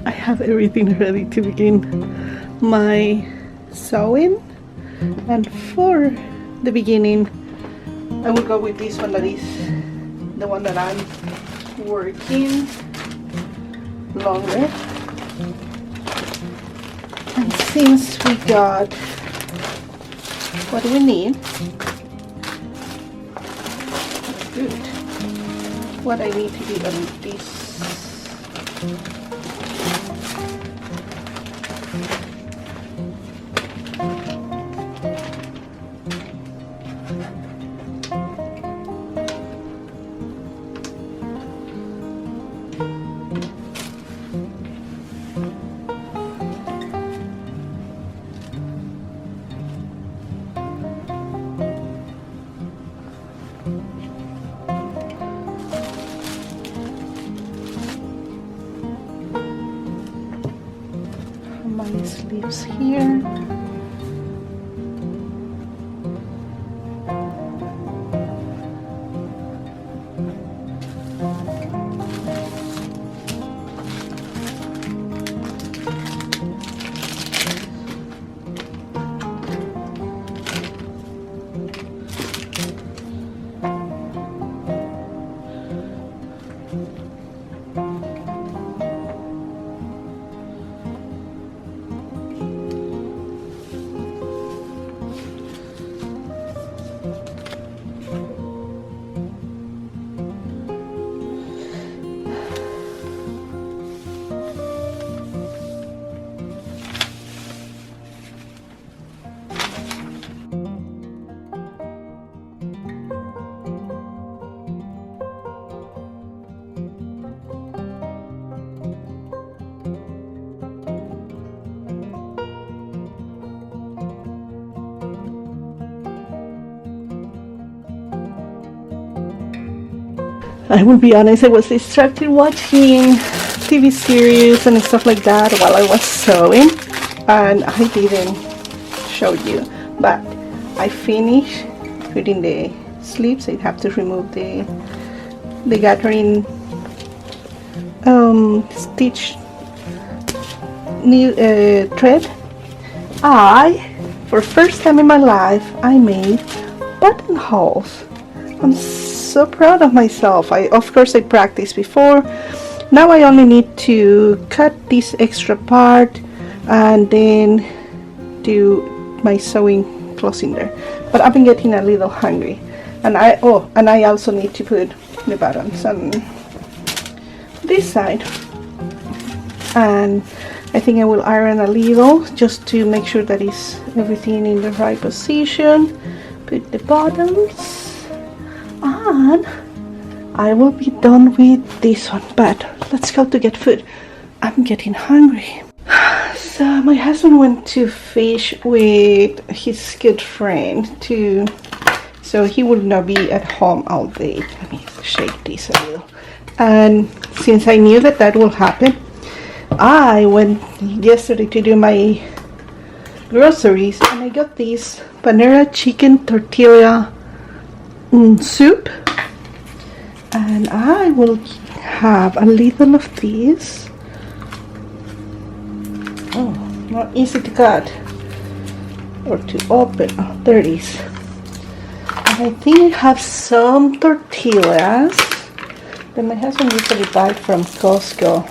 I have everything ready to begin my sewing, and for the beginning I will go with this one, that is the one that I'm working longer. And since we got what we need, good. What I need to do on this. My sleeves here. I will be honest, I was distracted watching TV series and stuff like that while I was sewing, and I didn't show you, but I finished putting the sleeves. I have to remove the gathering stitch thread. For first time in my life, I made buttonholes. I'm so proud of myself. Of course I practiced before. Now I only need to cut this extra part and then do my sewing closing there. But I've been getting a little hungry, and I also need to put the buttons on this side, and I think I will iron a little just to make sure that is everything in the right position. Put the bottoms, and I will be done with this one. But let's go to get food. I'm getting hungry. So my husband went to fish with his good friend so he will not be at home all day. Let me shake this a little. And since I knew that will happen, I went yesterday to do my groceries, and I got this Panera chicken tortilla soup, and I will have a little of this. Oh, not easy to cut or to open. Oh, there it is. And I think I have some tortillas that my husband usually buy from Costco,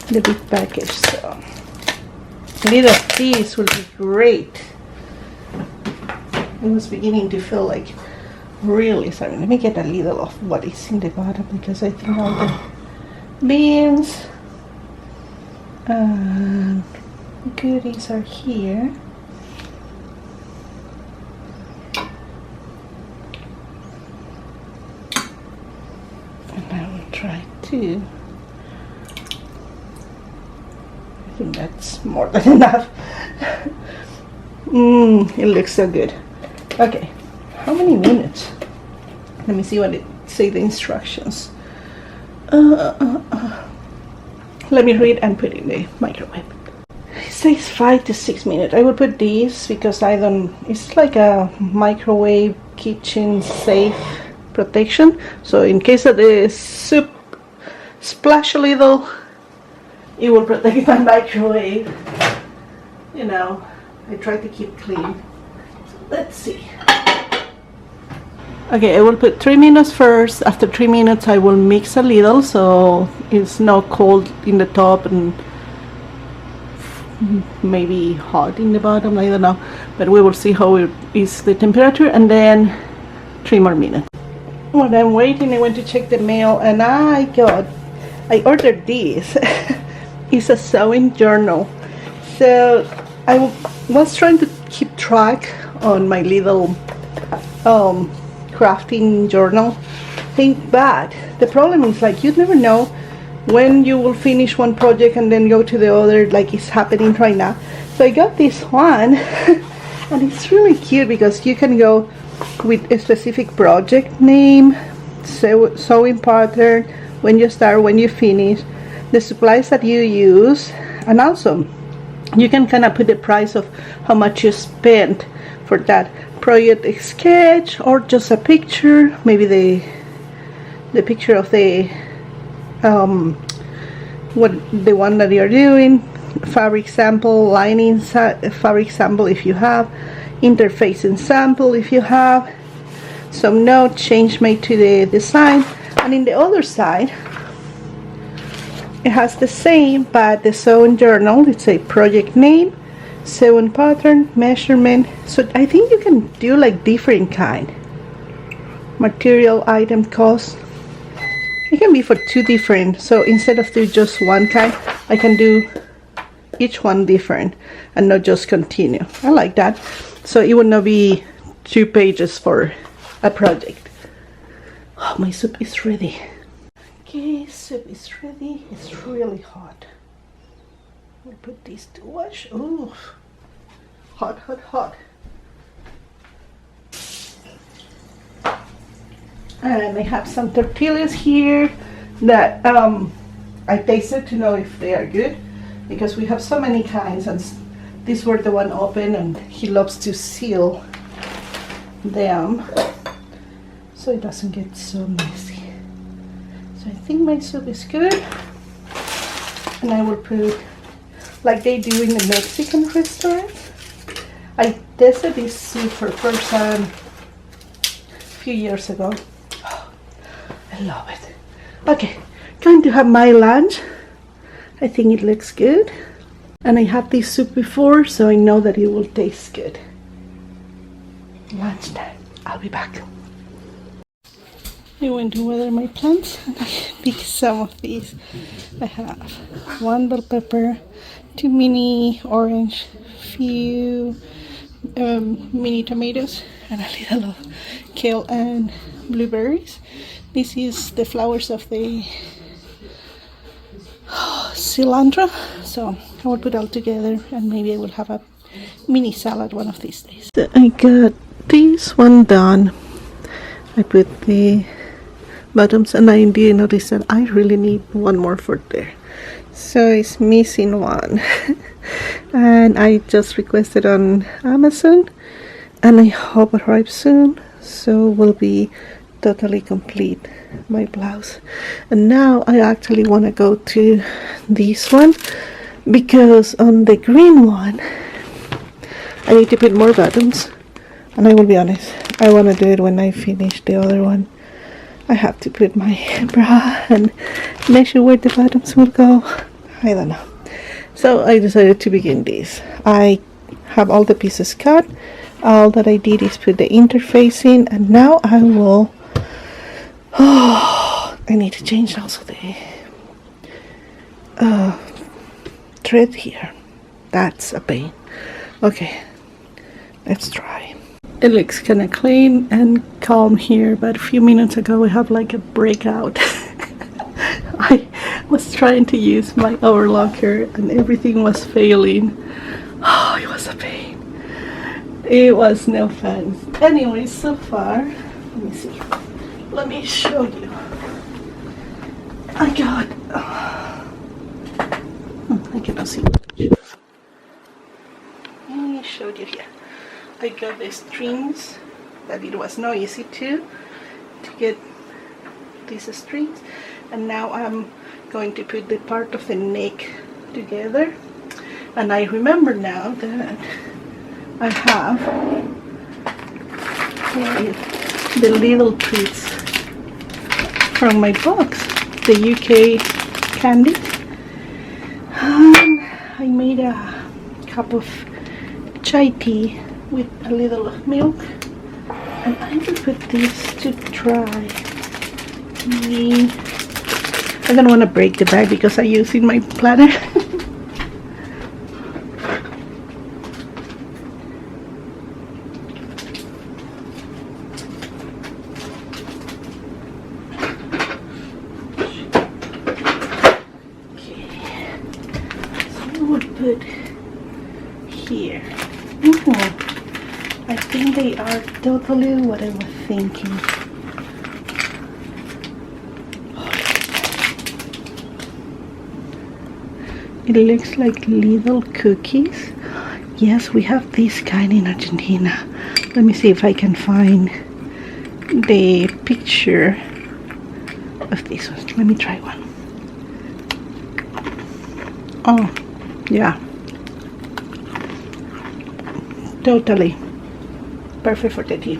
the big package, so a little of this will be great. It was beginning to feel like really sorry. Let me get a little of what is in the bottom, because I think all the beans and goodies are here. And I will try to, I think that's more than enough. It looks so good. Okay, how many minutes? Let me see what it say the instructions. Let me read and put it in the microwave. says 5 to 6 minutes. I will put these because I don't, it's like a microwave kitchen safe protection. So in case of the soup splash a little, it will protect my microwave. You know, I try to keep clean. So let's see. Okay, I will put 3 minutes first. After 3 minutes I will mix a little so it's not cold in the top and maybe hot in the bottom, I don't know, but we will see how it is the temperature, and then 3 more minutes. While I'm waiting, I went to check the mail and I ordered this. It's a sewing journal. So I was trying to keep track on my little crafting journal thing, but the problem is like you never know when you will finish one project and then go to the other, like it's happening right now. So I got this one and it's really cute because you can go with a specific project name, sewing pattern, when you start, when you finish, the supplies that you use, and also you can kind of put the price of how much you spent for that project sketch, or just a picture, maybe the picture of the the one that you're doing, fabric sample, lining fabric sample if you have, interfacing sample if you have, some note change made to the design. And in the other side it has the same, but the sewing journal, it's a project name, sewing pattern, measurement. So I think you can do like different kind, material, item, cost. It can be for 2 different, so instead of do just one kind, I can do each one different and not just continue. I like that. So it would not be 2 pages for a project. Oh, my soup is ready. Okay, soup is ready. It's really hot. I'll put this to wash. Ooh, hot, hot, hot. And I have some tortillas here that I tasted to know if they are good, because we have so many kinds, and these were the one open, and he loves to seal them so it doesn't get so messy. So I think my soup is good, and I will put, like they do in the Mexican restaurants. I tasted this soup for the first time a few years ago. I love it. Okay, going to have my lunch. I think it looks good. And I had this soup before, so I know that it will taste good. Lunchtime. I'll be back. I went to water my plants and I picked some of these. I have 1 bell pepper, 2 mini orange, few mini tomatoes, and a little of kale and blueberries. This is the flowers of the cilantro, so I will put all together and maybe I will have a mini salad one of these days. So I got this one done. I put the bottoms and I did notice that I really need one more for there, so it's missing one. And I just requested on Amazon and I hope it arrives soon, so will be totally complete my blouse. And now I actually want to go to this one, because on the green one I need to put more bottoms, and I will be honest, I want to do it when I finish the other one. I have to put my bra and measure where the bottoms will go. I don't know, so I decided to begin this. I have all the pieces cut. All that I did is put the interfacing, and now I will I need to change also the thread here. That's a pain. Okay, let's try. It looks kind of clean and calm here, but a few minutes ago we have like a breakout. I was trying to use my overlocker and everything was failing. Oh, it was a pain. It was no fun. Anyway, so far, let me see. Let me show you. I got, I cannot see much. showed you here. I got the strings, that it was not easy to get these strings, and now I'm going to put the part of the neck together. And I remember now that I have the little treats from my box, the UK candy. I made a cup of chai tea with a little milk, and I will put this to dry. I don't want to break the bag because I use it in my planner. Put here. I think they are totally what I was thinking. It looks like little cookies. Yes, we have this kind in Argentina. Let me see if I can find the picture of this one. Let me try one. Oh, yeah, totally perfect for the tea.